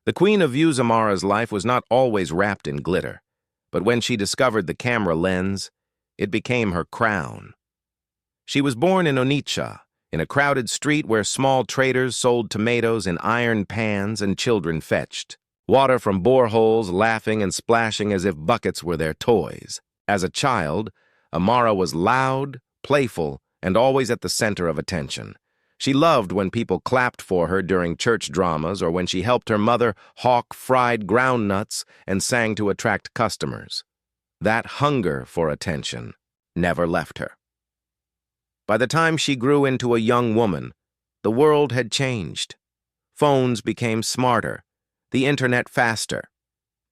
The queen of views Amara's life was not always wrapped in glitter, but when she discovered the camera lens, it became her crown. She was born in Onitsha, in a crowded street where small traders sold tomatoes in iron pans and children fetched water from boreholes, laughing and splashing as if buckets were their toys. As a child, Amara was loud, playful, and always at the center of attention. She loved when people clapped for her during church dramas or when she helped her mother hawk fried ground nuts and sang to attract customers. That hunger for attention never left her. By the time she grew into a young woman, the world had changed. Phones became smarter, the internet faster,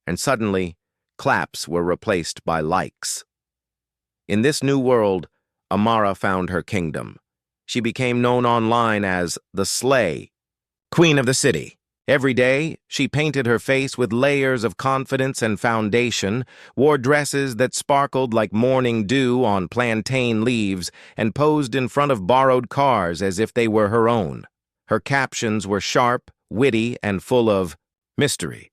and suddenly, claps were replaced by likes. In this new world, Amara found her kingdom. She became known online as the Slay, Queen of the City. Every day, she painted her face with layers of confidence and foundation, wore dresses that sparkled like morning dew on plantain leaves, and posed in front of borrowed cars as if they were her own. Her captions were sharp, witty, and full of mystery.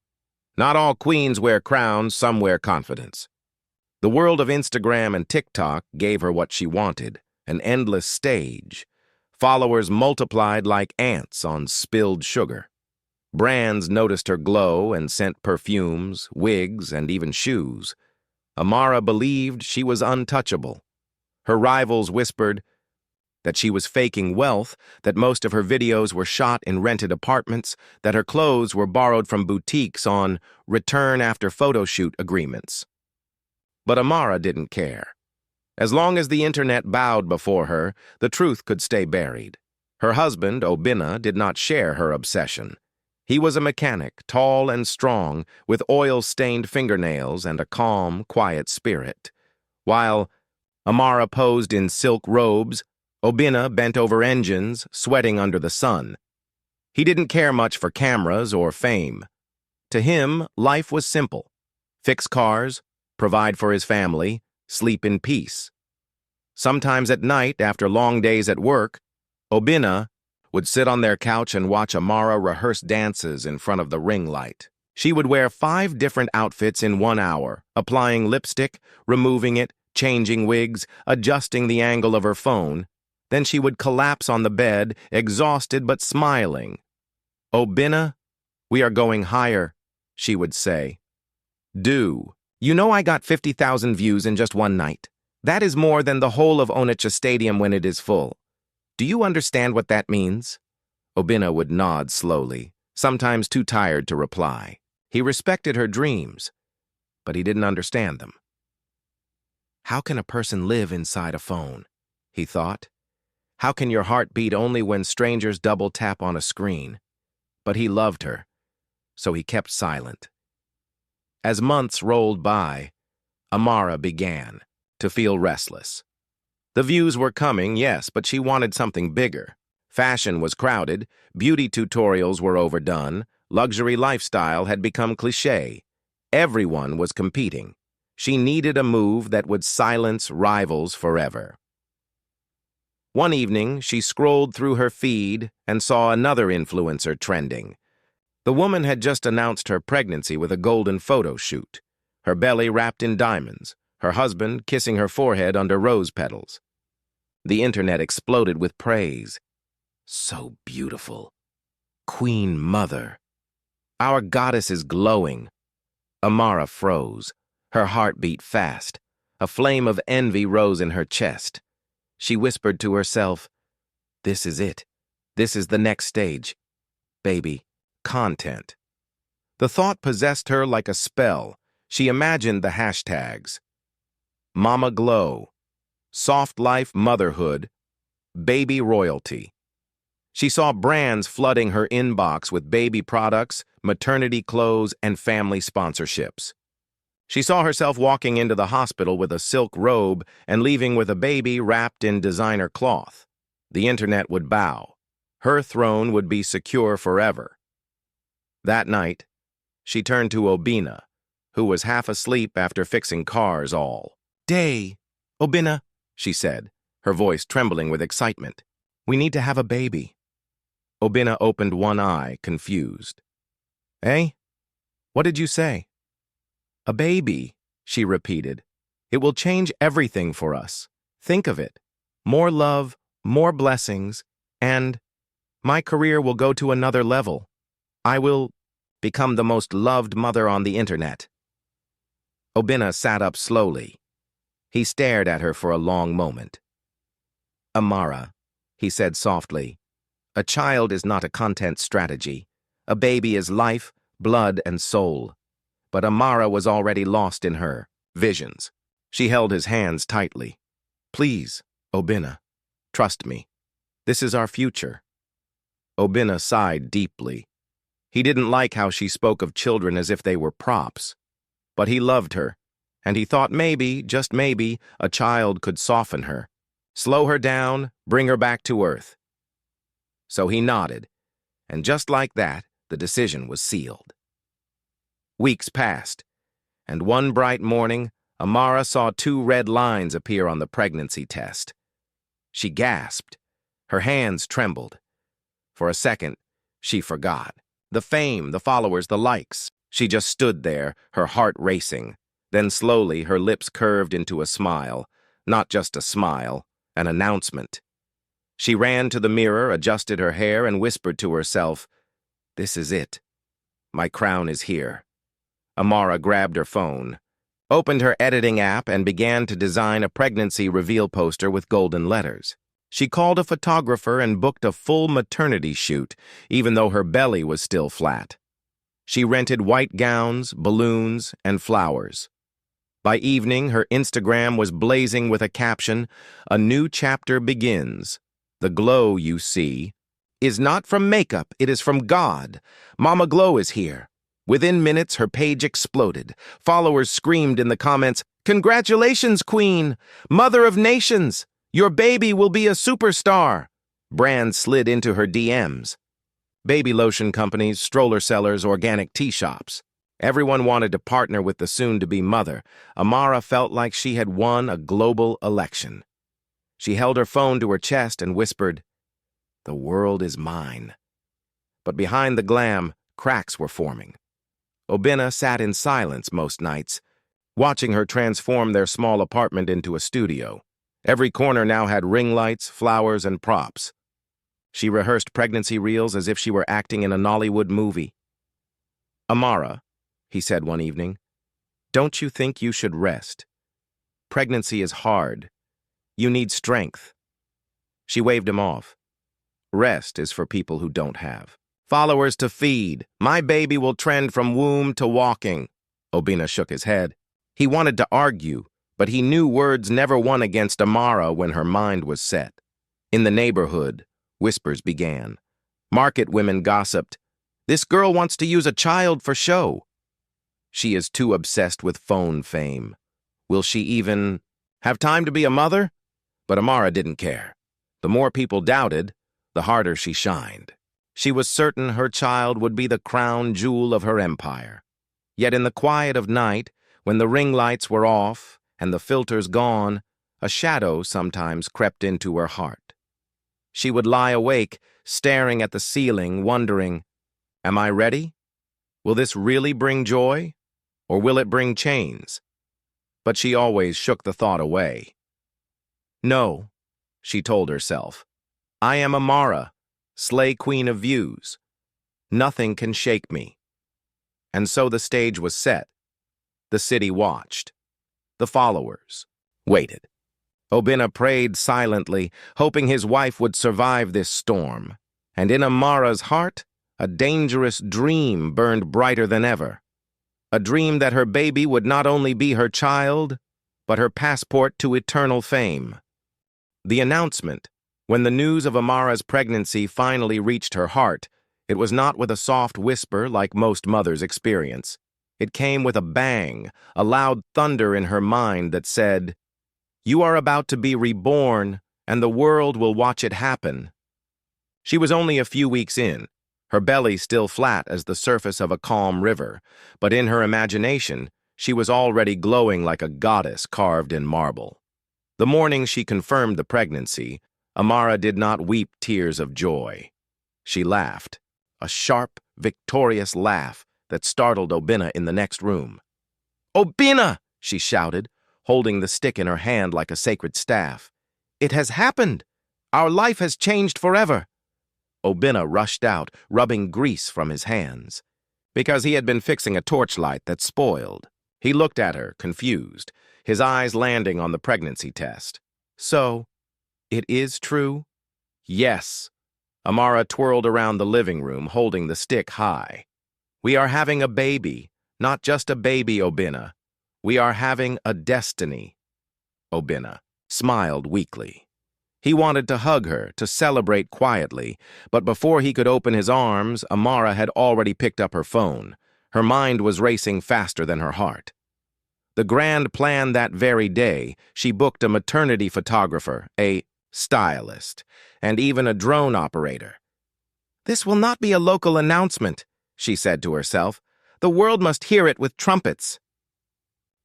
Not all queens wear crowns, some wear confidence. The world of Instagram and TikTok gave her what she wanted, an endless stage. Followers multiplied like ants on spilled sugar. Brands noticed her glow and sent perfumes, wigs, and even shoes. Amara believed she was untouchable. Her rivals whispered that she was faking wealth, that most of her videos were shot in rented apartments, that her clothes were borrowed from boutiques on return-after-photoshoot agreements. But Amara didn't care. As long as the internet bowed before her, the truth could stay buried. Her husband, Obinna, did not share her obsession. He was a mechanic, tall and strong, with oil-stained fingernails and a calm, quiet spirit. While Amara posed in silk robes, Obinna bent over engines, sweating under the sun. He didn't care much for cameras or fame. To him, life was simple. Fix cars, provide for his family, sleep in peace. Sometimes at night, after long days at work, Obinna would sit on their couch and watch Amara rehearse dances in front of the ring light. She would wear 5 different outfits in 1 hour, applying lipstick, removing it, changing wigs, adjusting the angle of her phone. Then she would collapse on the bed, exhausted but smiling. "Obinna, we are going higher," she would say. "Do. You know I got 50,000 views in just one night. That is more than the whole of Onitsha Stadium when it is full. Do you understand what that means?" Obinna would nod slowly, sometimes too tired to reply. He respected her dreams, but he didn't understand them. How can a person live inside a phone? He thought. How can your heart beat only when strangers double tap on a screen? But he loved her, so he kept silent. As months rolled by, Amara began to feel restless. The views were coming, yes, but she wanted something bigger. Fashion was crowded, beauty tutorials were overdone, luxury lifestyle had become cliché. Everyone was competing. She needed a move that would silence rivals forever. One evening, she scrolled through her feed and saw another influencer trending. The woman had just announced her pregnancy with a golden photo shoot, her belly wrapped in diamonds, her husband kissing her forehead under rose petals. The internet exploded with praise. "So beautiful. Queen Mother. Our goddess is glowing." Amara froze. Her heart beat fast. A flame of envy rose in her chest. She whispered to herself, "This is it. This is the next stage. Baby, content." The thought possessed her like a spell. She imagined the hashtags. Mama Glow, Soft Life Motherhood, Baby Royalty. She saw brands flooding her inbox with baby products, maternity clothes, and family sponsorships. She saw herself walking into the hospital with a silk robe and leaving with a baby wrapped in designer cloth. The internet would bow. Her throne would be secure forever. That night, she turned to Obinna, who was half asleep after fixing cars all day. "Obinna," she said, her voice trembling with excitement. "We need to have a baby." Obinna opened one eye, confused. Eh? What did you say? A baby, she repeated. It will change everything for us. Think of it. More love, more blessings, and my career will go to another level. I will become the most loved mother on the internet. Obinna sat up slowly. He stared at her for a long moment. Amara, he said softly, a child is not a content strategy. A baby is life, blood, and soul. But Amara was already lost in her visions. She held his hands tightly. Please, Obinna, trust me. This is our future. Obinna sighed deeply. He didn't like how she spoke of children as if they were props. But he loved her, and he thought maybe, just maybe, a child could soften her, slow her down, bring her back to earth. So he nodded, and just like that, the decision was sealed. Weeks passed, and one bright morning, Amara saw 2 red lines appear on the pregnancy test. She gasped. Her hands trembled. For a second, she forgot. The fame, the followers, the likes. She just stood there, her heart racing. Then slowly, her lips curved into a smile. Not just a smile, an announcement. She ran to the mirror, adjusted her hair, and whispered to herself, "This is it. My crown is here." Amara grabbed her phone, opened her editing app, and began to design a pregnancy reveal poster with golden letters. She called a photographer and booked a full maternity shoot, even though her belly was still flat. She rented white gowns, balloons, and flowers. By evening, her Instagram was blazing with a caption, "A new chapter begins. The glow you see is not from makeup, it is from God. Mama Glow is here." Within minutes, her page exploded. Followers screamed in the comments, "Congratulations, Queen! Mother of Nations! Your baby will be a superstar!" Brands slid into her DMs. Baby lotion companies, stroller sellers, organic tea shops. Everyone wanted to partner with the soon-to-be mother. Amara felt like she had won a global election. She held her phone to her chest and whispered, "The world is mine." But behind the glam, cracks were forming. Obinna sat in silence most nights, watching her transform their small apartment into a studio. Every corner now had ring lights, flowers, and props. She rehearsed pregnancy reels as if she were acting in a Nollywood movie. "Amara," he said one evening, "don't you think you should rest? Pregnancy is hard. You need strength." She waved him off. "Rest is for people who don't have followers to feed. My baby will trend from womb to walking." Obinna shook his head. He wanted to argue, but he knew words never won against Amara when her mind was set. In the neighborhood, whispers began. Market women gossiped, "This girl wants to use a child for show. She is too obsessed with phone fame. Will she even have time to be a mother?" But Amara didn't care. The more people doubted, the harder she shined. She was certain her child would be the crown jewel of her empire. Yet in the quiet of night, when the ring lights were off and the filters gone, a shadow sometimes crept into her heart. She would lie awake, staring at the ceiling, wondering, "Am I ready? Will this really bring joy? Or will it bring chains?" But she always shook the thought away. "No," she told herself. "I am Amara, Slay Queen of Views. Nothing can shake me." And so the stage was set. The city watched. The followers waited. Obinna prayed silently, hoping his wife would survive this storm. And in Amara's heart, a dangerous dream burned brighter than ever. A dream that her baby would not only be her child, but her passport to eternal fame. The announcement, when the news of Amara's pregnancy finally reached her heart, it was not with a soft whisper like most mothers experience. It came with a bang, a loud thunder in her mind that said, "You are about to be reborn, and the world will watch it happen." She was only a few weeks in, her belly still flat as the surface of a calm river, but in her imagination, she was already glowing like a goddess carved in marble. The morning she confirmed the pregnancy, Amara did not weep tears of joy. She laughed, a sharp, victorious laugh that startled Obina in the next room. "Obina!" she shouted, holding the stick in her hand like a sacred staff. "It has happened! Our life has changed forever!" Obina rushed out, rubbing grease from his hands, because he had been fixing a torchlight that spoiled. He looked at her, confused, his eyes landing on the pregnancy test. "So, it is true?" "Yes." Amara twirled around the living room, holding the stick high. "We are having a baby, not just a baby, Obina. We are having a destiny." Obina smiled weakly. He wanted to hug her, to celebrate quietly, but before he could open his arms, Amara had already picked up her phone. Her mind was racing faster than her heart. The grand plan that very day, she booked a maternity photographer, a stylist, and even a drone operator. "This will not be a local announcement," she said to herself. "The world must hear it with trumpets."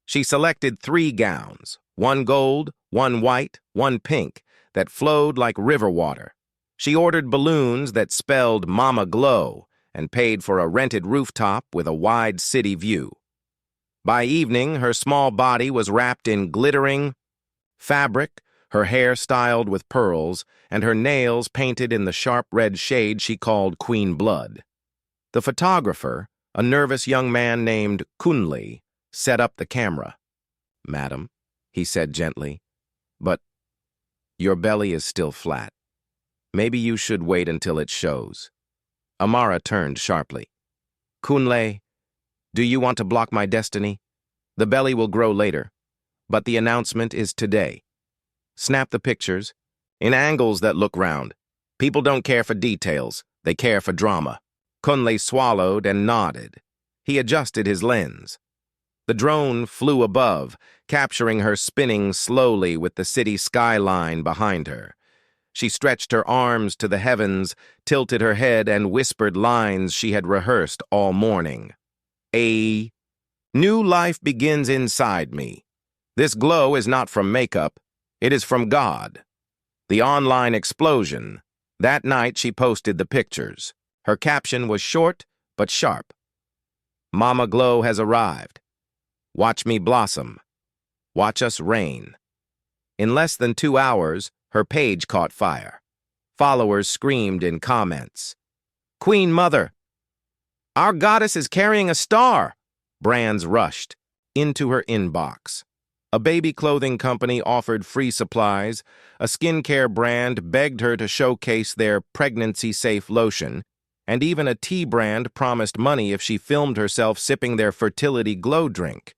She selected 3 gowns, one gold, one white, one pink, that flowed like river water. She ordered balloons that spelled Mama Glow and paid for a rented rooftop with a wide city view. By evening, her small body was wrapped in glittering fabric, her hair styled with pearls, and her nails painted in the sharp red shade she called Queen Blood. The photographer, a nervous young man named Kunle, set up the camera. "Madam," he said gently, "but your belly is still flat. Maybe you should wait until it shows." Amara turned sharply. "Kunle, do you want to block my destiny? The belly will grow later, but the announcement is today. Snap the pictures, in angles that look round. People don't care for details, they care for drama." Kunle swallowed and nodded. He adjusted his lens. The drone flew above, capturing her spinning slowly with the city skyline behind her. She stretched her arms to the heavens, tilted her head, and whispered lines she had rehearsed all morning. "A new life begins inside me. This glow is not from makeup, it is from God." The online explosion. That night she posted the pictures. Her caption was short but sharp. "Mama Glow has arrived. Watch me blossom. Watch us reign." In less than 2 hours, her page caught fire. Followers screamed in comments. "Queen Mother! Our goddess is carrying a star!" Brands rushed into her inbox. A baby clothing company offered free supplies. A skincare brand begged her to showcase their pregnancy-safe lotion, and even a tea brand promised money if she filmed herself sipping their fertility glow drink.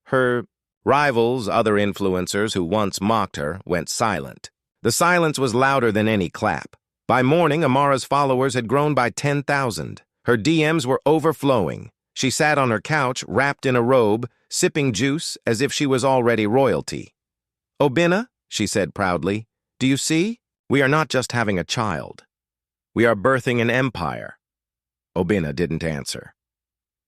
Her rivals, other influencers who once mocked her, went silent. The silence was louder than any clap. By morning, Amara's followers had grown by 10,000. Her DMs were overflowing. She sat on her couch, wrapped in a robe, sipping juice as if she was already royalty. "Obina," she said proudly, "do you see? We are not just having a child. We are birthing an empire." Obina didn't answer.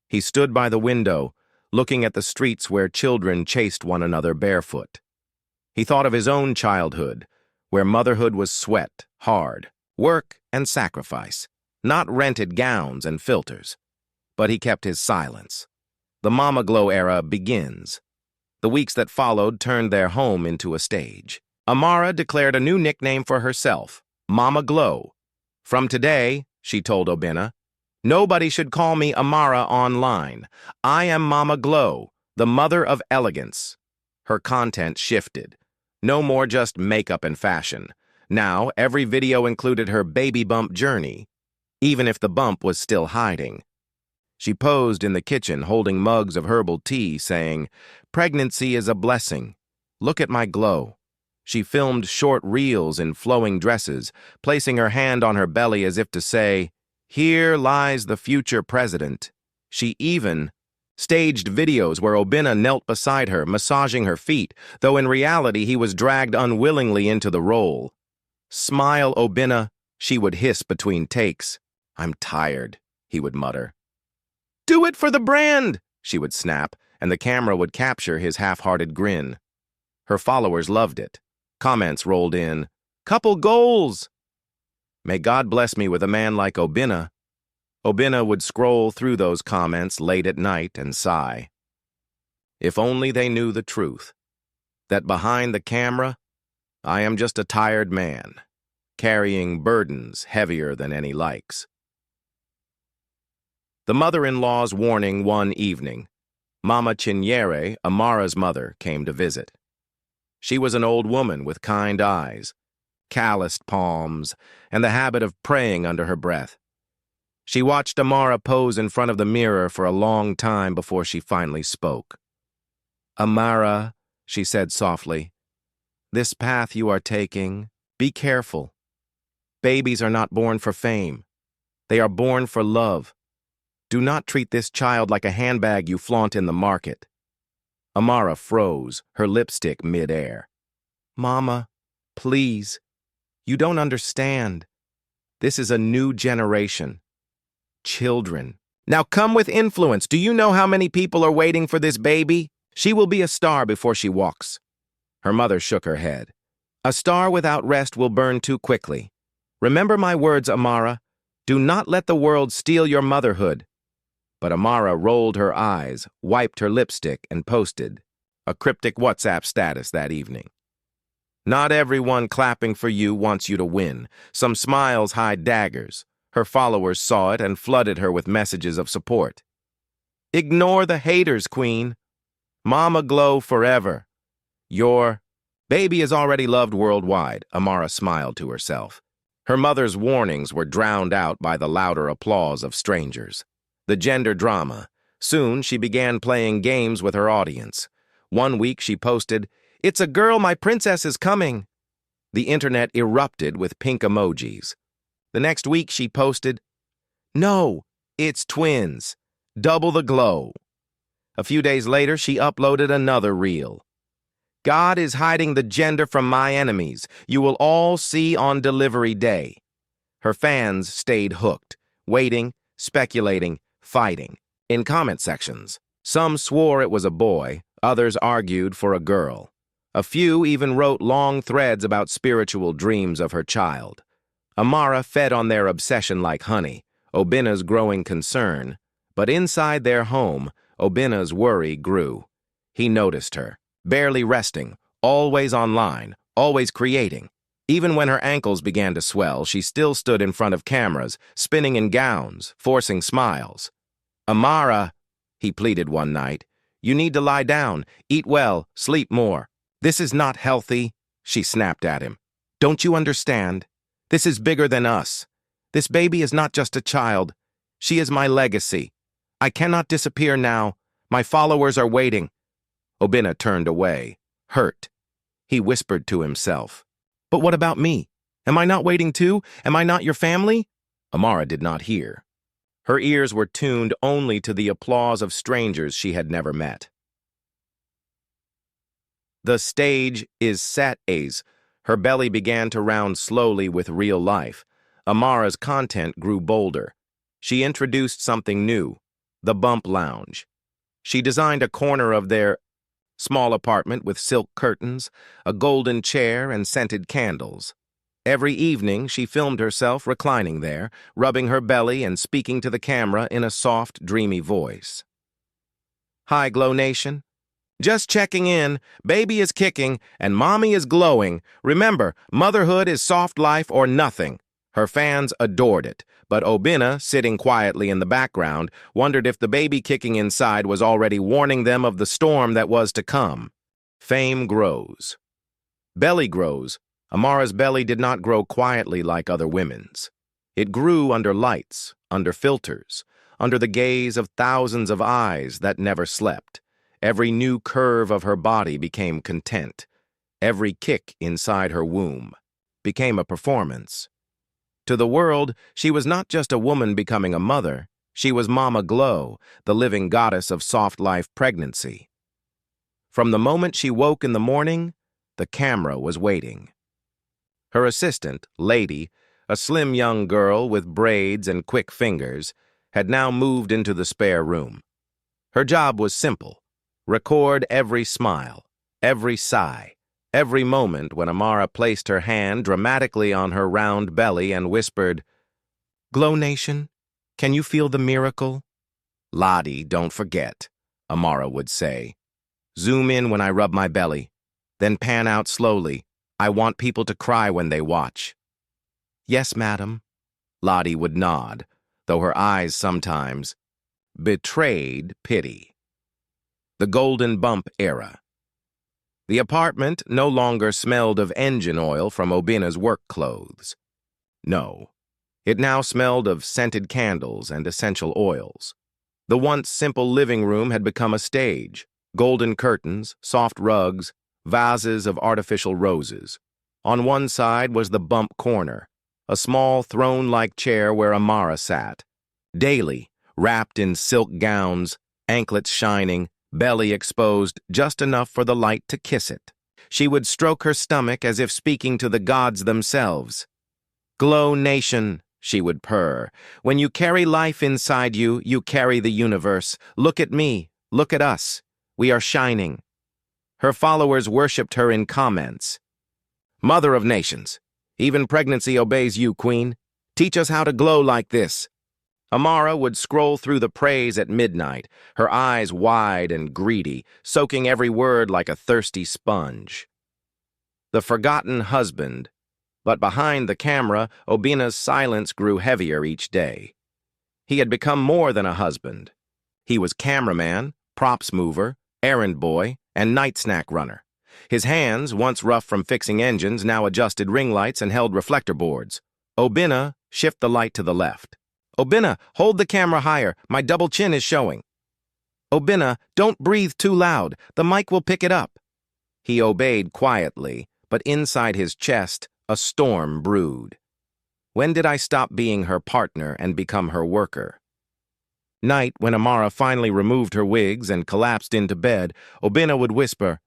He stood by the window, looking at the streets where children chased one another barefoot. He thought of his own childhood, where motherhood was sweat, hard, work, and sacrifice, not rented gowns and filters. But he kept his silence. The Mama Glow era begins. The weeks that followed turned their home into a stage. Amara declared a new nickname for herself, Mama Glow. "From today," she told Obina, "nobody should call me Amara online. I am Mama Glow, the mother of elegance." Her content shifted. No more just makeup and fashion. Now, every video included her baby bump journey, even if the bump was still hiding. She posed in the kitchen holding mugs of herbal tea, saying, "Pregnancy is a blessing. Look at my glow." She filmed short reels in flowing dresses, placing her hand on her belly as if to say, "Here lies the future president." She even staged videos where Obina knelt beside her, massaging her feet, though in reality he was dragged unwillingly into the role. "Smile, Obina," she would hiss between takes. "I'm tired," he would mutter. "Do it for the brand," she would snap, and the camera would capture his half-hearted grin. Her followers loved it. Comments rolled in, "Couple goals!" "May God bless me with a man like Obina." Obina would scroll through those comments late at night and sigh. If only they knew the truth, that behind the camera, I am just a tired man, carrying burdens heavier than any likes. The mother-in-law's warning one evening. Mama Chinyere, Amara's mother, came to visit. She was an old woman with kind eyes, calloused palms, and the habit of praying under her breath. She watched Amara pose in front of the mirror for a long time before she finally spoke. "Amara," she said softly, "this path you are taking, be careful. Babies are not born for fame. They are born for love. Do not treat this child like a handbag you flaunt in the market." Amara froze, her lipstick mid-air. "Mama, please. You don't understand. This is a new generation. Children. Now come with influence. Do you know how many people are waiting for this baby? She will be a star before she walks." Her mother shook her head. "A star without rest will burn too quickly. Remember my words, Amara. Do not let the world steal your motherhood." But Amara rolled her eyes, wiped her lipstick, and posted a cryptic WhatsApp status that evening. "Not everyone clapping for you wants you to win. Some smiles hide daggers." Her followers saw it and flooded her with messages of support. "Ignore the haters, Queen. Mama glow forever. Your baby is already loved worldwide," Amara smiled to herself. Her mother's warnings were drowned out by the louder applause of strangers. The gender drama. Soon she began playing games with her audience. One week she posted, "It's a girl, my princess is coming." The internet erupted with pink emojis. The next week she posted, "No, it's twins. Double the glow." A few days later she uploaded another reel. "God is hiding the gender from my enemies. You will all see on delivery day." Her fans stayed hooked, waiting, speculating, fighting. In comment sections, some swore it was a boy, others argued for a girl. A few even wrote long threads about spiritual dreams of her child. Amara fed on their obsession like honey, Obina's growing concern. But inside their home, Obina's worry grew. He noticed her, barely resting, always online, always creating. Even when her ankles began to swell, she still stood in front of cameras, spinning in gowns, forcing smiles. "Amara," he pleaded one night, "you need to lie down, eat well, sleep more." "This is not healthy," she snapped at him. "Don't you understand? This is bigger than us. This baby is not just a child. She is my legacy. I cannot disappear now. My followers are waiting." Obina turned away, hurt. He whispered to himself, "But what about me? Am I not waiting too? Am I not your family?" Amara did not hear. Her ears were tuned only to the applause of strangers she had never met. The stage is set, A's. Her belly began to round slowly with real life. Amara's content grew bolder. She introduced something new, the bump lounge. She designed a corner of their small apartment with silk curtains, a golden chair, and scented candles. Every evening, she filmed herself reclining there, rubbing her belly and speaking to the camera in a soft, dreamy voice. "Hi, Glow Nation. Just checking in. Baby is kicking, and mommy is glowing. Remember, motherhood is soft life or nothing." Her fans adored it, but Obina, sitting quietly in the background, wondered if the baby kicking inside was already warning them of the storm that was to come. Fame grows. Belly grows. Amara's belly did not grow quietly like other women's. It grew under lights, under filters, under the gaze of thousands of eyes that never slept. Every new curve of her body became content. Every kick inside her womb became a performance. To the world, she was not just a woman becoming a mother. She was Mama Glow, the living goddess of soft life pregnancy. From the moment she woke in the morning, the camera was waiting. Her assistant, Lady, a slim young girl with braids and quick fingers, had now moved into the spare room. Her job was simple: record every smile, every sigh, every moment when Amara placed her hand dramatically on her round belly and whispered, "Glow Nation, Can you feel the miracle? Lottie, don't forget, Amara would say. Zoom in when I rub my belly, then pan out slowly. I want people to cry when they watch. Yes, madam. Lottie would nod, though her eyes sometimes betrayed pity. The Golden Bump era. The apartment no longer smelled of engine oil from Obina's work clothes. No, it now smelled of scented candles and essential oils. The once simple living room had become a stage. Golden curtains, soft rugs, vases of artificial roses. On one side was the bump corner, a small throne-like chair where Amara sat. Daily, wrapped in silk gowns, anklets shining, belly exposed just enough for the light to kiss it. She would stroke her stomach as if speaking to the gods themselves. Glow nation, she would purr. When you carry life inside you, you carry the universe. Look at me, look at us. We are shining. Her followers worshipped her in comments. Mother of nations, even pregnancy obeys you, queen. Teach us how to glow like this. Amara would scroll through the praise at midnight, her eyes wide and greedy, soaking every word like a thirsty sponge. The forgotten husband. But behind the camera, Obina's silence grew heavier each day. He had become more than a husband. He was cameraman, props mover, errand boy, and night snack runner. His hands, once rough from fixing engines, now adjusted ring lights and held reflector boards. Obina, shift the light to the left. Obina, hold the camera higher. My double chin is showing. Obina, don't breathe too loud. The mic will pick it up. He obeyed quietly, but inside his chest, a storm brewed. When did I stop being her partner and become her worker? Night, when Amara finally removed her wigs and collapsed into bed, Obina would whisper,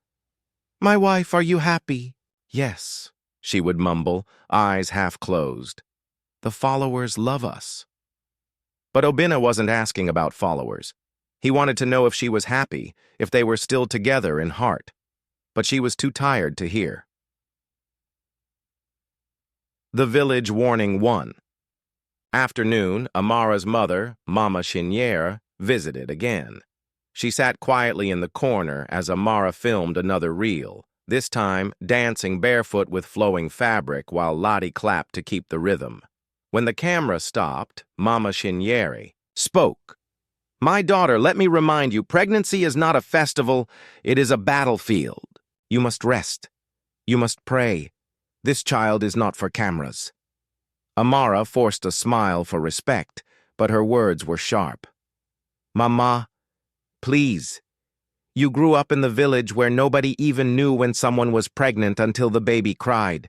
"My wife, are you happy?" "Yes," she would mumble, eyes half closed. "The followers love us." But Obina wasn't asking about followers. He wanted to know if she was happy, if they were still together in heart. But she was too tired to hear. The Village Warning 1. Afternoon, Amara's mother, Mama Cheniere, visited again. She sat quietly in the corner as Amara filmed another reel, this time dancing barefoot with flowing fabric while Lottie clapped to keep the rhythm. When the camera stopped, Mama Cheniere spoke. "My daughter, let me remind you, pregnancy is not a festival, it is a battlefield. You must rest. You must pray. This child is not for cameras." Amara forced a smile for respect, but her words were sharp. "Mama, please. You grew up in the village where nobody even knew when someone was pregnant until the baby cried.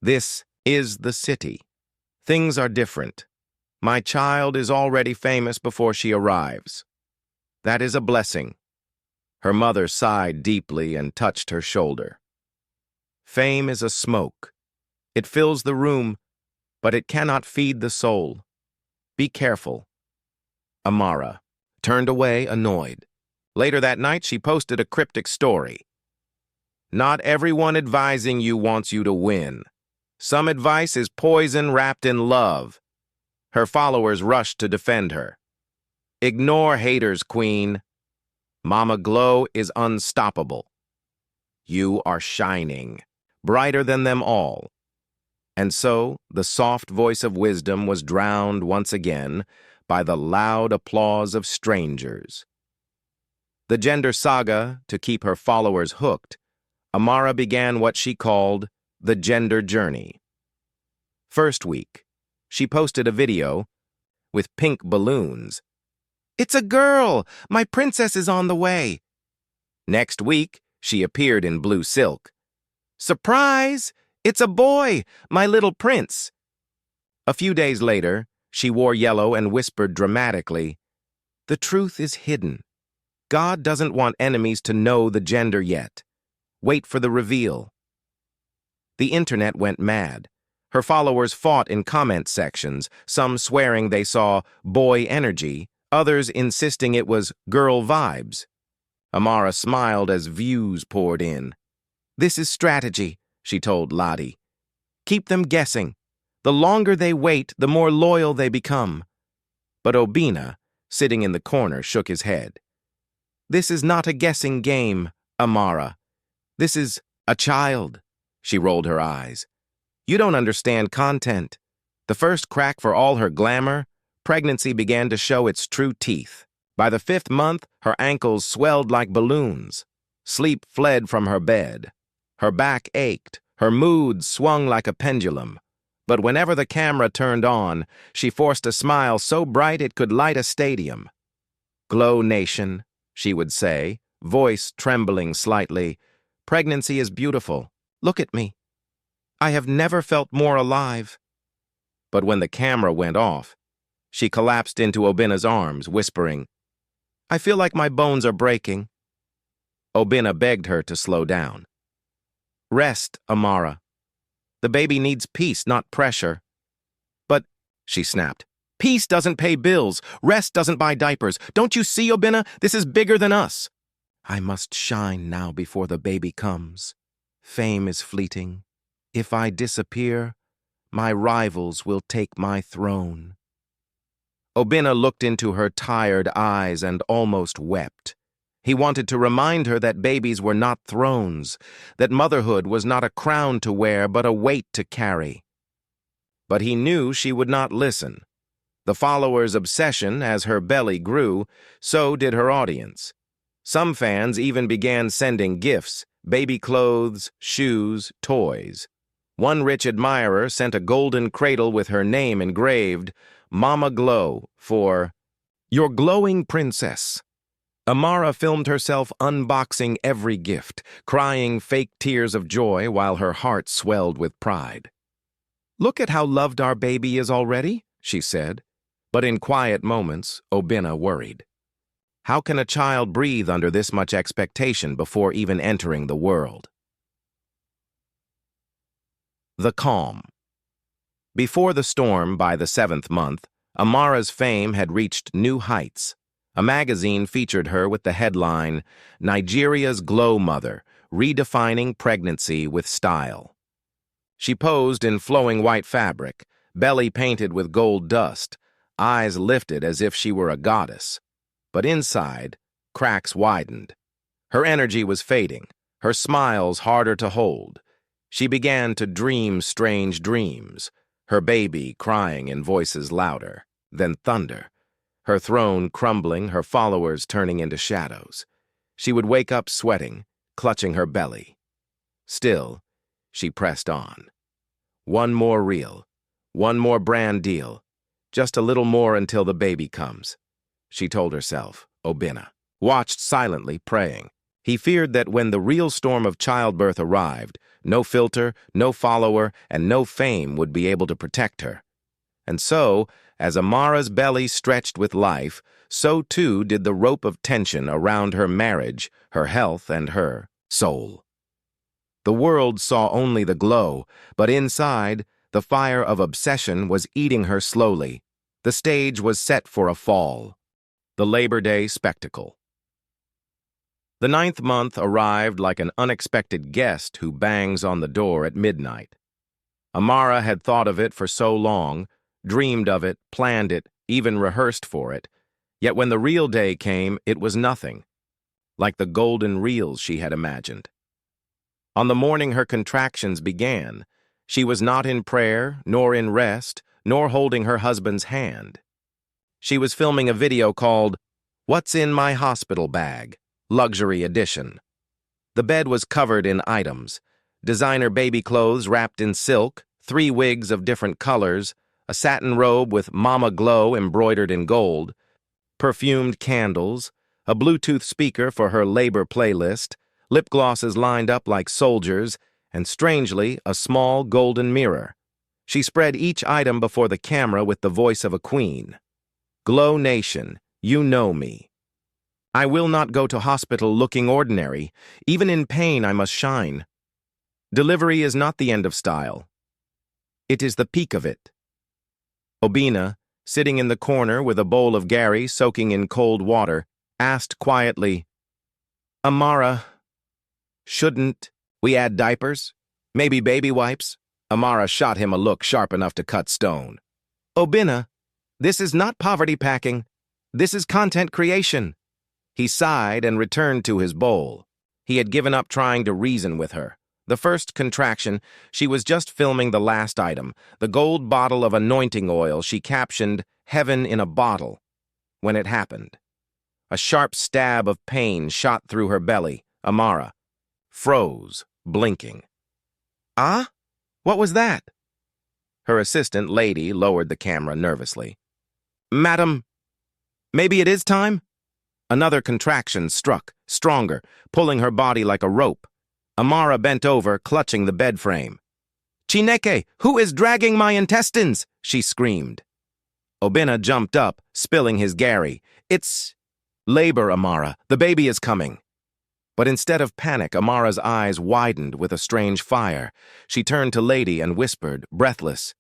This is the city. Things are different. My child is already famous before she arrives. That is a blessing." Her mother sighed deeply and touched her shoulder. "Fame is a smoke. It fills the room, but it cannot feed the soul. Be careful." Amara turned away, annoyed. Later that night, she posted a cryptic story. "Not everyone advising you wants you to win. Some advice is poison wrapped in love." Her followers rushed to defend her. "Ignore haters, queen. Mama Glow is unstoppable. You are shining, brighter than them all." And so, the soft voice of wisdom was drowned once again by the loud applause of strangers. The gender saga, to keep her followers hooked, Amara began what she called the gender journey. First week, she posted a video with pink balloons. "It's a girl! My princess is on the way." Next week, she appeared in blue silk. "Surprise! It's a boy! My little prince!" A few days later, she wore yellow and whispered dramatically, "The truth is hidden. God doesn't want enemies to know the gender yet. Wait for the reveal." The internet went mad. Her followers fought in comment sections, some swearing they saw boy energy, others insisting it was girl vibes. Amara smiled as views poured in. "This is strategy," she told Lottie. "Keep them guessing. The longer they wait, the more loyal they become." But Obina, sitting in the corner, shook his head. "This is not a guessing game, Amara. This is a child." She rolled her eyes. "You don't understand content." The first crack for all her glamour, pregnancy began to show its true teeth. By the 5th month, her ankles swelled like balloons. Sleep fled from her bed. Her back ached. Her mood swung like a pendulum. But whenever the camera turned on, she forced a smile so bright it could light a stadium. "Glow Nation," she would say, voice trembling slightly. "Pregnancy is beautiful. Look at me. I have never felt more alive." But when the camera went off, she collapsed into Obina's arms, whispering, "I feel like my bones are breaking." Obina begged her to slow down. "Rest, Amara. The baby needs peace, not pressure." "But," she snapped, "peace doesn't pay bills. Rest doesn't buy diapers. Don't you see, Obina? This is bigger than us." "I must shine now before the baby comes. Fame is fleeting. If I disappear, my rivals will take my throne." Obina looked into her tired eyes and almost wept. He wanted to remind her that babies were not thrones, that motherhood was not a crown to wear but a weight to carry. But he knew she would not listen. The followers' obsession, as her belly grew, so did her audience. Some fans even began sending gifts, baby clothes, shoes, toys. One rich admirer sent a golden cradle with her name engraved, "Mama Glow," for "Your glowing princess." Amara filmed herself unboxing every gift, crying fake tears of joy while her heart swelled with pride. "Look at how loved our baby is already," she said. But in quiet moments, Obina worried. How can a child breathe under this much expectation before even entering the world? The calm. Before the storm, by the 7th month, Amara's fame had reached new heights. A magazine featured her with the headline, "Nigeria's Glow Mother, Redefining Pregnancy with Style." She posed in flowing white fabric, belly painted with gold dust, eyes lifted as if she were a goddess. But inside, cracks widened. Her energy was fading, her smiles harder to hold. She began to dream strange dreams, her baby crying in voices louder, then thunder, her throne crumbling, her followers turning into shadows. She would wake up sweating, clutching her belly. Still, she pressed on. One more reel, one more brand deal, just a little more until the baby comes. She told herself. Obina watched silently, praying. He feared that when the real storm of childbirth arrived, no filter, no follower, and no fame would be able to protect her. And so, as Amara's belly stretched with life, so too did the rope of tension around her marriage, her health, and her soul. The world saw only the glow, but inside, the fire of obsession was eating her slowly. The stage was set for a fall. The Labor Day spectacle. The 9th month arrived like an unexpected guest who bangs on the door at midnight. Amara had thought of it for so long, dreamed of it, planned it, even rehearsed for it. Yet when the real day came, it was nothing, like the golden reels she had imagined. On the morning her contractions began, she was not in prayer, nor in rest, nor holding her husband's hand. She was filming a video called "What's in My Hospital Bag?" Luxury Edition. The bed was covered in items, designer baby clothes wrapped in silk, 3 wigs of different colors, a satin robe with Mama Glow embroidered in gold, perfumed candles, a Bluetooth speaker for her labor playlist, lip glosses lined up like soldiers, and strangely, a small golden mirror. She spread each item before the camera with the voice of a queen. "Glow Nation, you know me. I will not go to hospital looking ordinary. Even in pain, I must shine. Delivery is not the end of style. It is the peak of it." Obina, sitting in the corner with a bowl of Gary soaking in cold water, asked quietly, "Amara, shouldn't we add diapers? Maybe baby wipes?" Amara shot him a look sharp enough to cut stone. "Obina, This is not poverty packing. This is content creation." He sighed and returned to his bowl. He had given up trying to reason with her. The first contraction, she was just filming the last item, the gold bottle of anointing oil she captioned "Heaven in a Bottle," when it happened. A sharp stab of pain shot through her belly. Amara froze, blinking. "Ah? What was that?" Her assistant, Lady, lowered the camera nervously. "Madam, maybe it is time?" Another contraction struck, stronger, pulling her body like a rope. Amara bent over, clutching the bed frame. "Chineke, who is dragging my intestines?" she screamed. Obinna jumped up, spilling his Gary. "It's labor, Amara. The baby is coming." But instead of panic, Amara's eyes widened with a strange fire. She turned to Lady and whispered, breathless,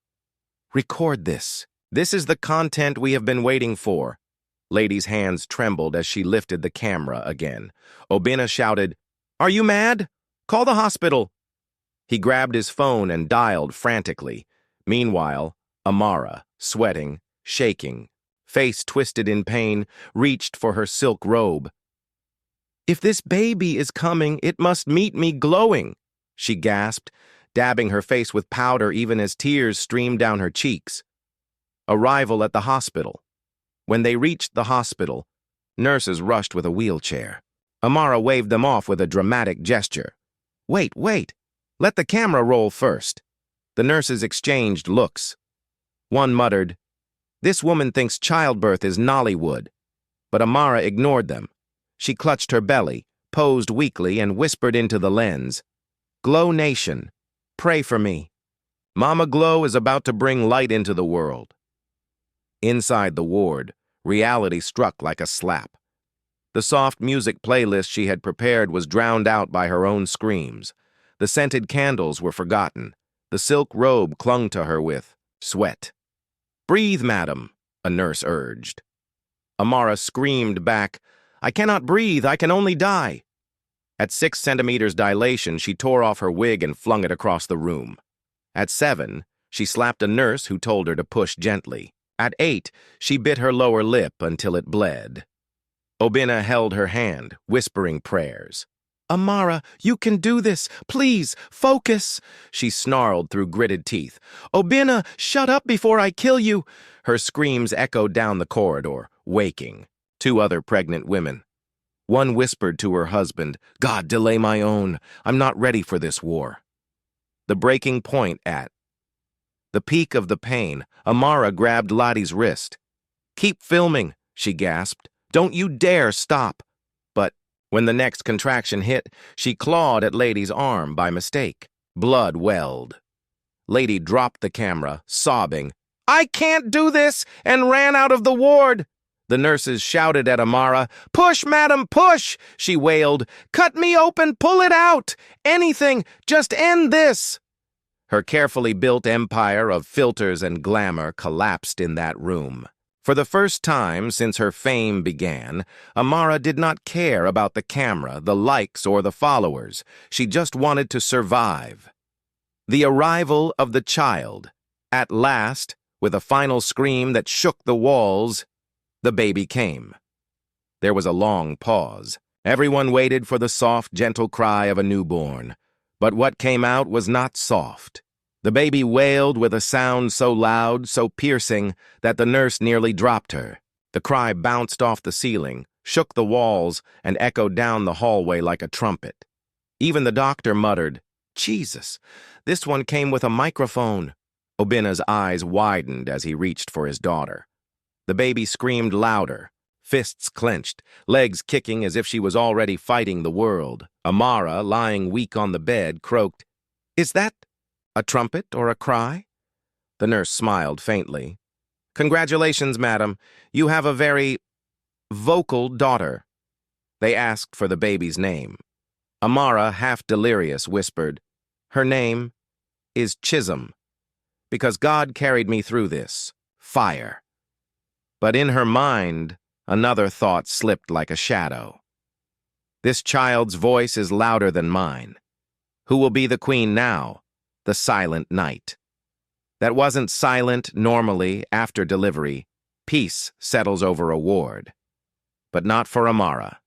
"Record this. This is the content we have been waiting for." Lady's hands trembled as she lifted the camera again. Obinna shouted, "Are you mad? Call the hospital." He grabbed his phone and dialed frantically. Meanwhile, Amara, sweating, shaking, face twisted in pain, reached for her silk robe. "If this baby is coming, it must meet me glowing," she gasped, dabbing her face with powder even as tears streamed down her cheeks. Arrival at the hospital. When they reached the hospital, nurses rushed with a wheelchair. Amara waved them off with a dramatic gesture. Wait, let the camera roll first." The nurses exchanged looks. One muttered, "This woman thinks childbirth is Nollywood." But Amara ignored them. She clutched her belly, posed weakly, and whispered into the lens, "Glow Nation, pray for me. Mama Glow is about to bring light into the world." Inside the ward, reality struck like a slap. The soft music playlist she had prepared was drowned out by her own screams. The scented candles were forgotten. The silk robe clung to her with sweat. "Breathe, madam," a nurse urged. Amara screamed back, "I cannot breathe, I can only die." At 6 centimeters dilation, she tore off her wig and flung it across the room. At 7, she slapped a nurse who told her to push gently. At 8, she bit her lower lip until it bled. Obinna held her hand, whispering prayers. "Amara, you can do this. Please, focus," she snarled through gritted teeth. "Obinna, shut up before I kill you." Her screams echoed down the corridor, waking 2 other pregnant women. One whispered to her husband, "God, delay my own. I'm not ready for this war." The breaking point at the peak of the pain, Amara grabbed Lottie's wrist. "Keep filming," she gasped. "Don't you dare stop." But when the next contraction hit, she clawed at Lady's arm by mistake. Blood welled. Lady dropped the camera, sobbing, "I can't do this," and ran out of the ward. The nurses shouted at Amara, "Push, madam, push!" She wailed, "Cut me open, pull it out! Anything, just end this!" Her carefully built empire of filters and glamour collapsed in that room. For the first time since her fame began, Amara did not care about the camera, the likes, or the followers. She just wanted to survive. The arrival of the child. At last, with a final scream that shook the walls, the baby came. There was a long pause. Everyone waited for the soft, gentle cry of a newborn. But what came out was not soft. The baby wailed with a sound so loud, so piercing, that the nurse nearly dropped her. The cry bounced off the ceiling, shook the walls, and echoed down the hallway like a trumpet. Even the doctor muttered, "Jesus, this one came with a microphone." Obinna's eyes widened as he reached for his daughter. The baby screamed louder, fists clenched, legs kicking as if she was already fighting the world. Amara, lying weak on the bed, croaked, "Is that a trumpet or a cry?" The nurse smiled faintly. "Congratulations, madam. You have a very vocal daughter." They asked for the baby's name. Amara, half delirious, whispered, "Her name is Chisholm, because God carried me through this. Fire." But in her mind, another thought slipped like a shadow. This child's voice is louder than mine. Who will be the queen now? The silent night. That wasn't silent normally after delivery. Peace settles over a ward. But not for Amara.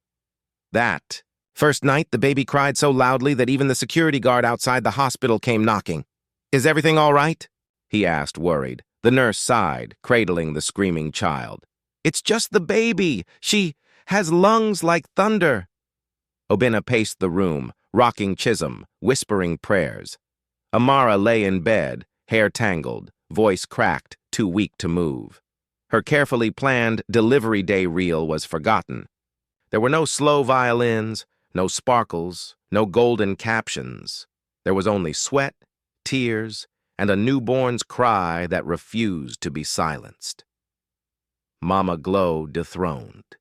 That first night, the baby cried so loudly that even the security guard outside the hospital came knocking. "Is everything all right?" he asked, worried. The nurse sighed, cradling the screaming child. "It's just the baby. She has lungs like thunder." Obinna paced the room, rocking Chisholm, whispering prayers. Amara lay in bed, hair tangled, voice cracked, too weak to move. Her carefully planned delivery day reel was forgotten. There were no slow violins, no sparkles, no golden captions. There was only sweat, tears, and a newborn's cry that refused to be silenced. Mama Glow dethroned.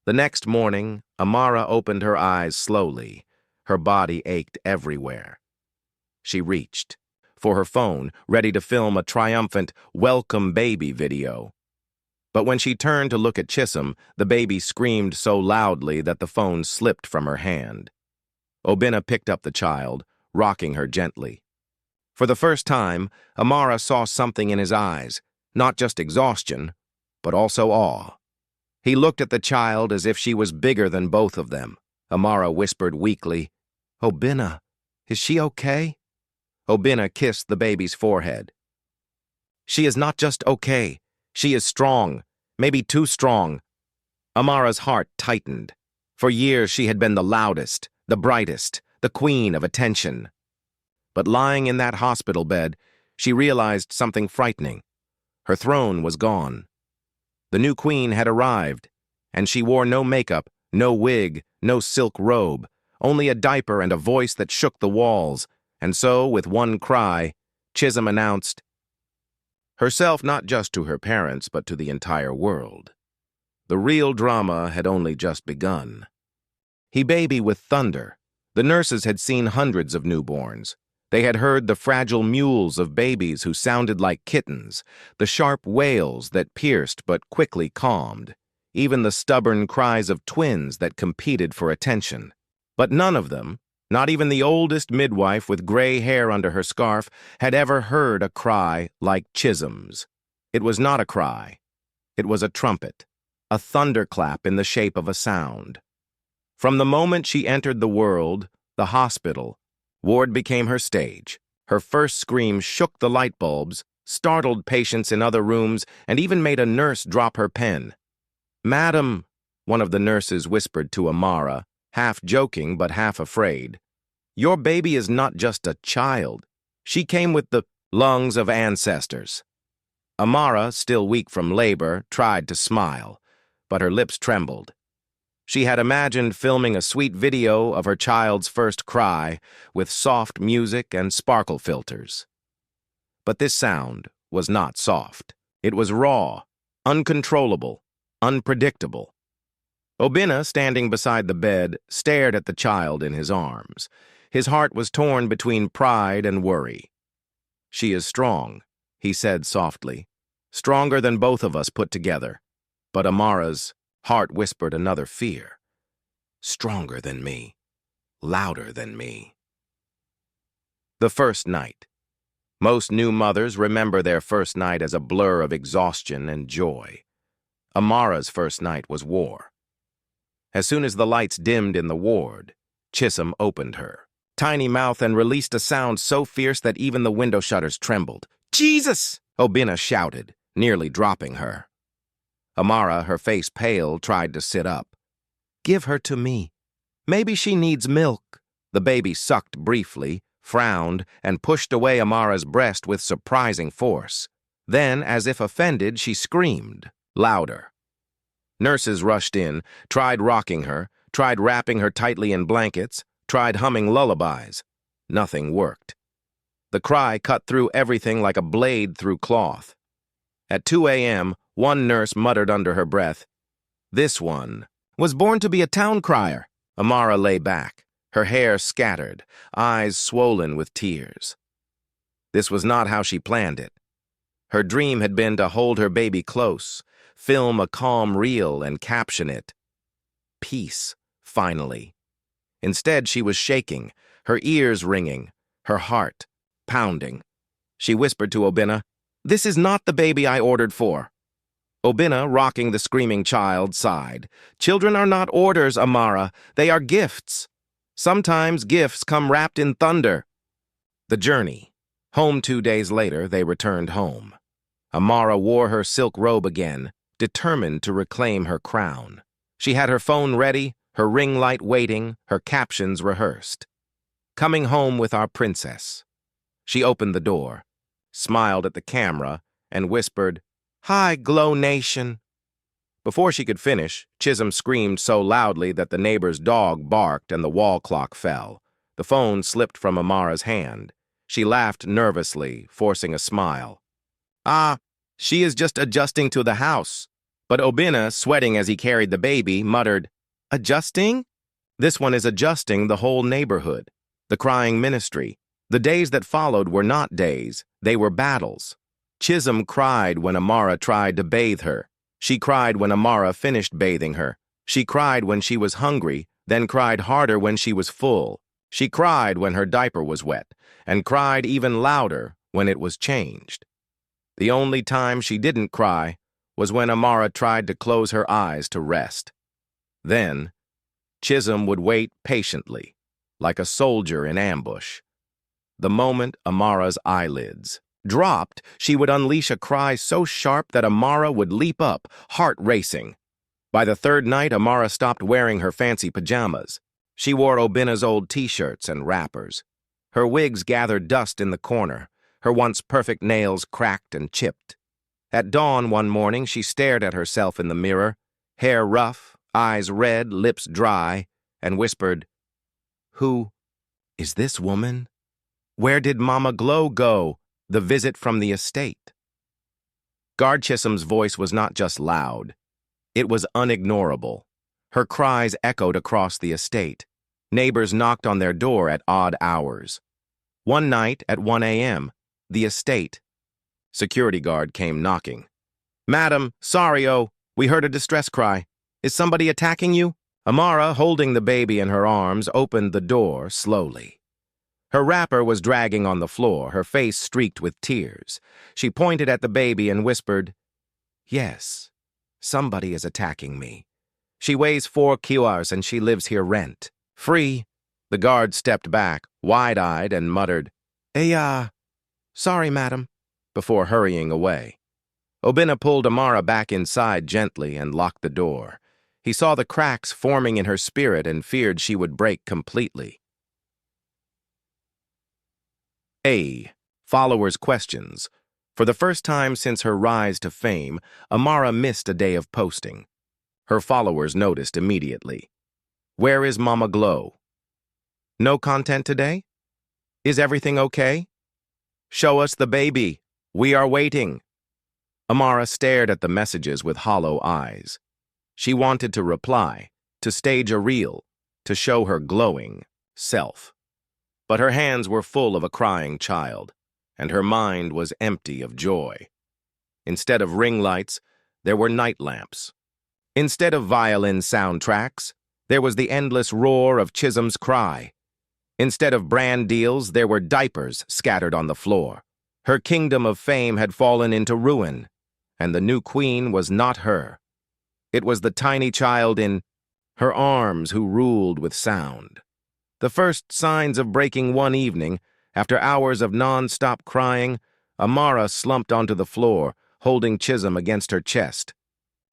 The next morning, Amara opened her eyes slowly. Her body ached everywhere. She reached for her phone, ready to film a triumphant "Welcome Baby" video. But when she turned to look at Chisholm, the baby screamed so loudly that the phone slipped from her hand. Obinna picked up the child, rocking her gently. For the first time, Amara saw something in his eyes, not just exhaustion, but also awe. He looked at the child as if she was bigger than both of them. Amara whispered weakly, "Obinna, is she okay?" Obinna kissed the baby's forehead. "She is not just okay. She is strong, maybe too strong." Amara's heart tightened. For years she had been the loudest, the brightest, the queen of attention. But lying in that hospital bed, she realized something frightening. Her throne was gone. The new queen had arrived, and she wore no makeup, no wig, no silk robe, only a diaper and a voice that shook the walls. And so, with one cry, Chisholm announced herself not just to her parents, but to the entire world. The real drama had only just begun. He baby with thunder. The nurses had seen hundreds of newborns. They had heard the fragile mewls of babies who sounded like kittens, the sharp wails that pierced but quickly calmed, even the stubborn cries of twins that competed for attention. But none of them, not even the oldest midwife with gray hair under her scarf, had ever heard a cry like Chisholm's. It was not a cry. It was a trumpet, a thunderclap in the shape of a sound. From the moment she entered the world, the hospital, ward became her stage. Her first scream shook the light bulbs, startled patients in other rooms, and even made a nurse drop her pen. "Madam," one of the nurses whispered to Amara, half joking but half afraid, "your baby is not just a child. She came with the lungs of ancestors." Amara, still weak from labor, tried to smile, but her lips trembled. She had imagined filming a sweet video of her child's first cry with soft music and sparkle filters. But this sound was not soft. It was raw, uncontrollable, unpredictable. Obinna, standing beside the bed, stared at the child in his arms. His heart was torn between pride and worry. "She is strong," he said softly, "stronger than both of us put together." But Amara's heart whispered another fear. "Stronger than me, louder than me." The first night. Most new mothers remember their first night as a blur of exhaustion and joy. Amara's first night was war. As soon as the lights dimmed in the ward, Chisholm opened her tiny mouth and released a sound so fierce that even the window shutters trembled. "Jesus!" Obinna shouted, nearly dropping her. Amara, her face pale, tried to sit up. "Give her to me. Maybe she needs milk." The baby sucked briefly, frowned, and pushed away Amara's breast with surprising force. Then, as if offended, she screamed, louder. Nurses rushed in, tried rocking her, tried wrapping her tightly in blankets, tried humming lullabies. Nothing worked. The cry cut through everything like a blade through cloth. At 2 a.m., one nurse muttered under her breath, "This one was born to be a town crier." Amara lay back, her hair scattered, eyes swollen with tears. This was not how she planned it. Her dream had been to hold her baby close, film a calm reel and caption it. Peace, finally. Instead, she was shaking, her ears ringing, her heart pounding. She whispered to Obinna, "This is not the baby I ordered for." Obina, rocking the screaming child, sighed. Children are not orders, Amara. They are gifts. Sometimes gifts come wrapped in thunder. The journey. Home 2 days later, they returned home. Amara wore her silk robe again, determined to reclaim her crown. She had her phone ready, her ring light waiting, her captions rehearsed. Coming home with our princess. She opened the door, smiled at the camera, and whispered, "Hi, Glow Nation." Before she could finish, Chisholm screamed so loudly that the neighbor's dog barked and the wall clock fell. The phone slipped from Amara's hand. She laughed nervously, forcing a smile. "Ah, she is just adjusting to the house." But Obina, sweating as he carried the baby, muttered, "Adjusting? This one is adjusting the whole neighborhood." The crying ministry. The days that followed were not days, they were battles. Chisholm cried when Amara tried to bathe her. She cried when Amara finished bathing her. She cried when she was hungry, then cried harder when she was full. She cried when her diaper was wet, and cried even louder when it was changed. The only time she didn't cry was when Amara tried to close her eyes to rest. Then, Chisholm would wait patiently, like a soldier in ambush. The moment Amara's eyelids dropped, she would unleash a cry so sharp that Amara would leap up, heart racing. By the third night, Amara stopped wearing her fancy pajamas. She wore Obina's old t-shirts and wrappers. Her wigs gathered dust in the corner, her once perfect nails cracked and chipped. At dawn one morning, she stared at herself in the mirror, hair rough, eyes red, lips dry, and whispered, "Who is this woman? Where did Mama Glow go? The visit from the estate." Guard Chisholm's voice was not just loud. It was unignorable. Her cries echoed across the estate. Neighbors knocked on their door at odd hours. One night at 1 a.m., the estate. Security guard came knocking. "Madam, sorry, we heard a distress cry. Is somebody attacking you?" Amara, holding the baby in her arms, opened the door slowly. Her wrapper was dragging on the floor, her face streaked with tears. She pointed at the baby and whispered, "Yes, somebody is attacking me. She weighs 4 kilos and she lives here rent. Free." The guard stepped back, wide-eyed, and muttered, Sorry, madam," before hurrying away. Obina pulled Amara back inside gently and locked the door. He saw the cracks forming in her spirit and feared she would break completely. Followers' questions. For the first time since her rise to fame, Amara missed a day of posting. Her followers noticed immediately. "Where is Mama Glow? No content today? Is everything okay? Show us the baby. We are waiting." Amara stared at the messages with hollow eyes. She wanted to reply, to stage a reel, to show her glowing self. But her hands were full of a crying child, and her mind was empty of joy. Instead of ring lights, there were night lamps. Instead of violin soundtracks, there was the endless roar of Chisholm's cry. Instead of brand deals, there were diapers scattered on the floor. Her kingdom of fame had fallen into ruin, and the new queen was not her. It was the tiny child in her arms who ruled with sound. The first signs of breaking one evening, after hours of non-stop crying, Amara slumped onto the floor, holding Chisholm against her chest.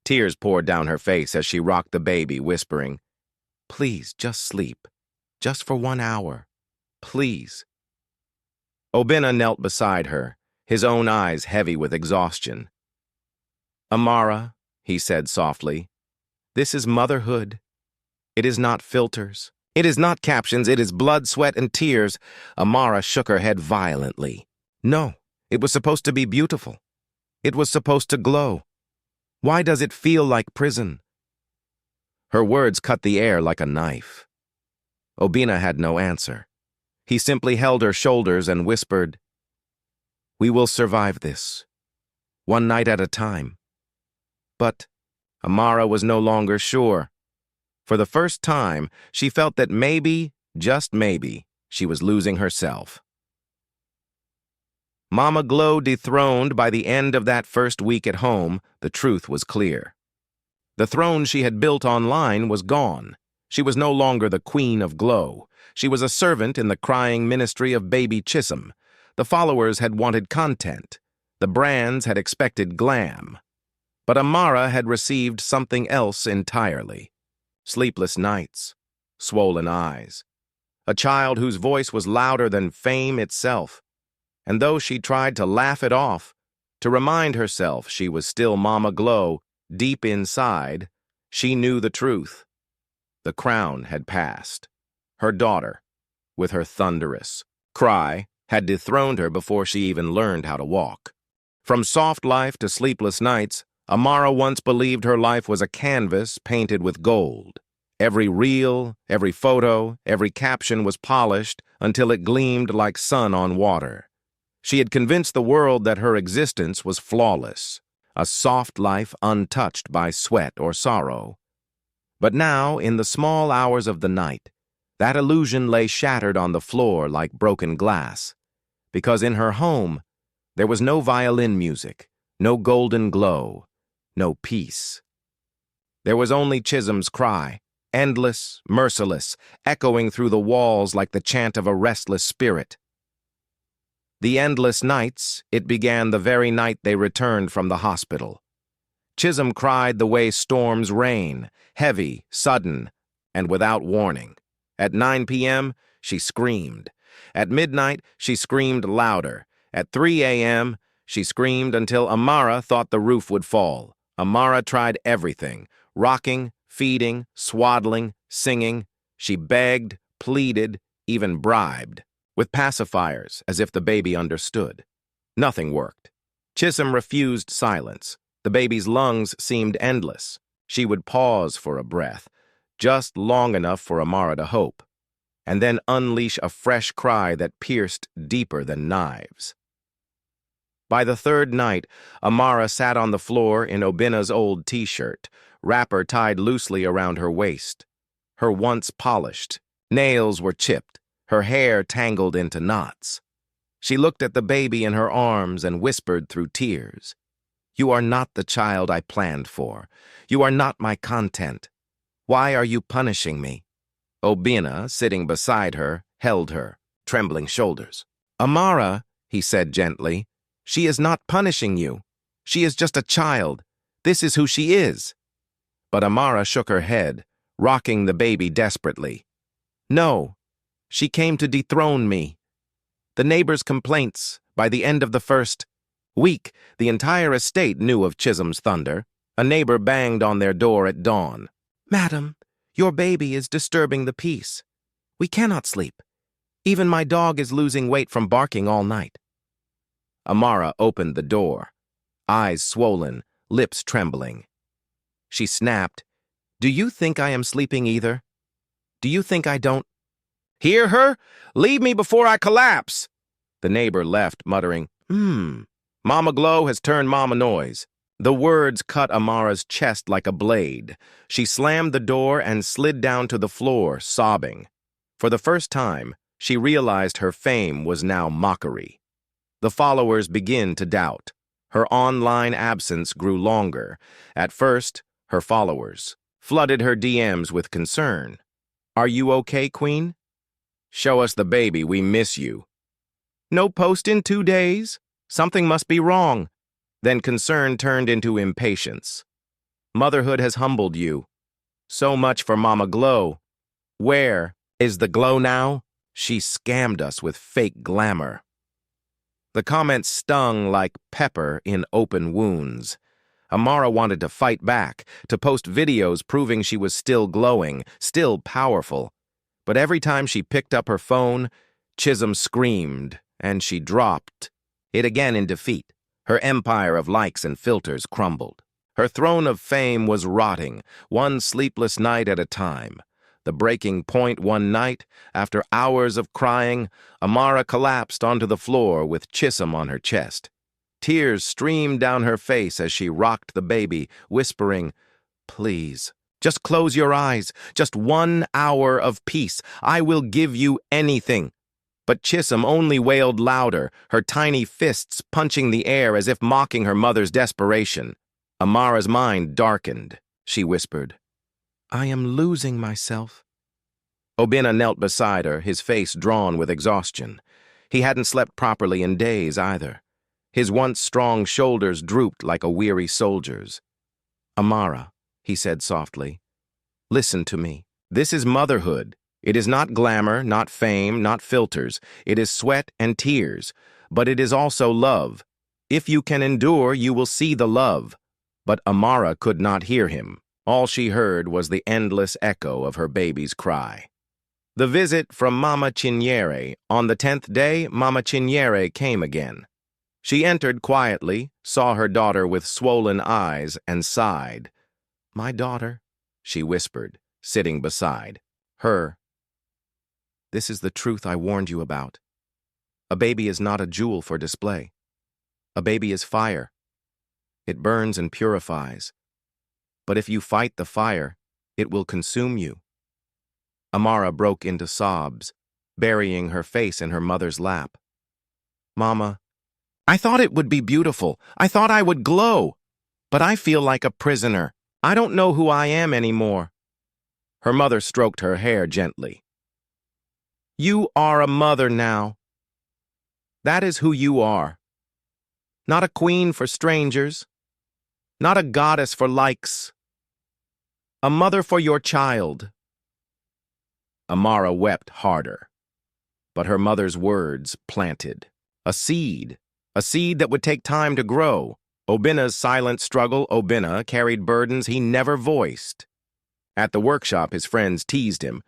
Tears poured down her face as she rocked the baby, whispering, "Please, just sleep. Just for 1 hour. Please." Obina knelt beside her, his own eyes heavy with exhaustion. "Amara," he said softly, "this is motherhood. It is not filters. It is not captions. It is blood, sweat, and tears." Amara shook her head violently. "No, it was supposed to be beautiful. It was supposed to glow. Why does it feel like prison?" Her words cut the air like a knife. Obina had no answer. He simply held her shoulders and whispered, "We will survive this, one night at a time." But Amara was no longer sure. For the first time, she felt that maybe, just maybe, she was losing herself. Mama Glow dethroned by the end of that first week at home, the truth was clear. The throne she had built online was gone. She was no longer the Queen of Glow. She was a servant in the crying ministry of baby Chisholm. The followers had wanted content. The brands had expected glam. But Amara had received something else entirely. Sleepless nights, swollen eyes. A child whose voice was louder than fame itself. And though she tried to laugh it off, to remind herself she was still Mama Glow, deep inside, she knew the truth. The crown had passed. Her daughter, with her thunderous cry, had dethroned her before she even learned how to walk. From soft life to sleepless nights, Amara once believed her life was a canvas painted with gold. Every reel, every photo, every caption was polished until it gleamed like sun on water. She had convinced the world that her existence was flawless, a soft life untouched by sweat or sorrow. But now, in the small hours of the night, that illusion lay shattered on the floor like broken glass, because in her home there was no violin music, no golden glow, no peace. There was only Chisholm's cry, endless, merciless, echoing through the walls like the chant of a restless spirit. The endless nights, it began the very night they returned from the hospital. Chisholm cried the way storms rain, heavy, sudden, and without warning. At 9 p.m., she screamed. At midnight, she screamed louder. At 3 a.m., she screamed until Amara thought the roof would fall. Amara tried everything, rocking, feeding, swaddling, singing. She begged, pleaded, even bribed, with pacifiers as if the baby understood. Nothing worked. Chisholm refused silence. The baby's lungs seemed endless. She would pause for a breath, just long enough for Amara to hope, and then unleash a fresh cry that pierced deeper than knives. By the third night, Amara sat on the floor in Obina's old t-shirt, wrapper tied loosely around her waist. Her once polished nails were chipped, her hair tangled into knots. She looked at the baby in her arms and whispered through tears, "You are not the child I planned for. You are not my content. Why are you punishing me?" Obina, sitting beside her, held her, trembling shoulders. "Amara," he said gently, "she is not punishing you. She is just a child. This is who she is." But Amara shook her head, rocking the baby desperately. "No, she came to dethrone me. The neighbors' complaints, by the end of the first week, the entire estate knew of Chisholm's thunder. A neighbor banged on their door at dawn. 'Madam, your baby is disturbing the peace. We cannot sleep. Even my dog is losing weight from barking all night.' Amara opened the door, eyes swollen, lips trembling. She snapped, 'Do you think I am sleeping either? Do you think I don't—' 'Hear her? Leave me before I collapse!' The neighbor left, muttering, Mama Glow has turned Mama Noise." The words cut Amara's chest like a blade. She slammed the door and slid down to the floor, sobbing. For the first time, she realized her fame was now mockery. The followers began to doubt. Her online absence grew longer. At first, her followers flooded her DMs with concern. "Are you okay, Queen? Show us the baby, we miss you." "No post in 2 days? Something must be wrong." Then concern turned into impatience. "Motherhood has humbled you. So much for Mama Glow. Where is the glow now? She scammed us with fake glamour." The comments stung like pepper in open wounds. Amara wanted to fight back, to post videos proving she was still glowing, still powerful. But every time she picked up her phone, Chisholm screamed, and she dropped it again in defeat. Her empire of likes and filters crumbled. Her throne of fame was rotting, one sleepless night at a time. The breaking point one night, after hours of crying, Amara collapsed onto the floor with Chisholm on her chest. Tears streamed down her face as she rocked the baby, whispering, "Please, just close your eyes. Just 1 hour of peace. I will give you anything." But Chisholm only wailed louder, her tiny fists punching the air as if mocking her mother's desperation. Amara's mind darkened. She whispered, "I am losing myself." Obinna knelt beside her, his face drawn with exhaustion. He hadn't slept properly in days either. His once strong shoulders drooped like a weary soldier's. "Amara," he said softly, "listen to me. This is motherhood. It is not glamour, not fame, not filters. It is sweat and tears. But it is also love. If you can endure, you will see the love." But Amara could not hear him. All she heard was the endless echo of her baby's cry. The visit from Mama Chinyere. On the 10th day, Mama Chinyere came again. She entered quietly, saw her daughter with swollen eyes, and sighed. "My daughter," she whispered, sitting beside her. "This is the truth I warned you about. A baby is not a jewel for display. A baby is fire. It burns and purifies. But if you fight the fire, it will consume you." Amara broke into sobs, burying her face in her mother's lap. "Mama, I thought it would be beautiful. I thought I would glow. But I feel like a prisoner. I don't know who I am anymore." Her mother stroked her hair gently. "You are a mother now. That is who you are. Not a queen for strangers. Not a goddess for likes. A mother for your child." Amara wept harder. But her mother's words planted a seed that would take time to grow. Obinna's silent struggle. Obinna carried burdens he never voiced. At the workshop, his friends teased him.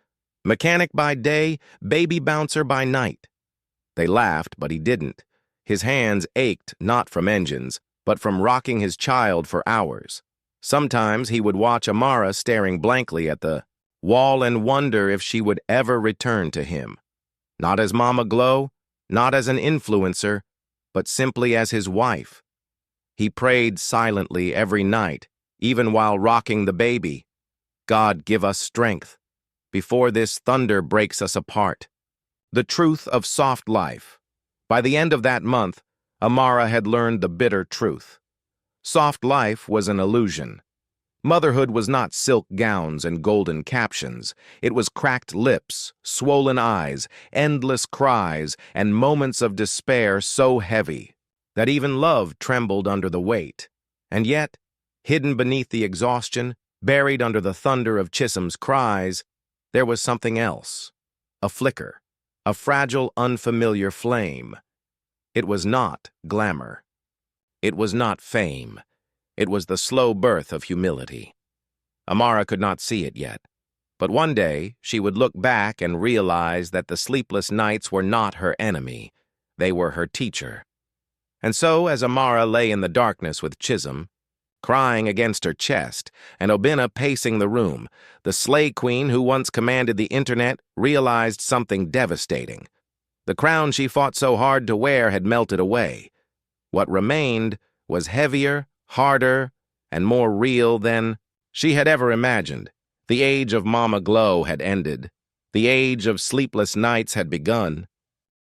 Mechanic by day, baby bouncer by night. They laughed, but he didn't. His hands ached not from engines, but from rocking his child for hours. Sometimes he would watch Amara staring blankly at the wall and wonder if she would ever return to him. Not as Mama Glow, not as an influencer, but simply as his wife. He prayed silently every night, even while rocking the baby. "God, give us strength, before this thunder breaks us apart." The truth of soft life. By the end of that month, Amara had learned the bitter truth. Soft life was an illusion. Motherhood was not silk gowns and golden captions. It was cracked lips, swollen eyes, endless cries, and moments of despair so heavy that even love trembled under the weight. And yet, hidden beneath the exhaustion, buried under the thunder of Chisholm's cries, there was something else. A flicker, a fragile, unfamiliar flame. It was not glamour. It was not fame. It was the slow birth of humility. Amara could not see it yet, but one day she would look back and realize that the sleepless nights were not her enemy. They were her teacher. And so, as Amara lay in the darkness with Chisholm, crying against her chest, and Obinna pacing the room, the Slay Queen who once commanded the internet realized something devastating. The crown she fought so hard to wear had melted away. What remained was heavier, harder, and more real than she had ever imagined. The age of Mama Glow had ended. The age of sleepless nights had begun.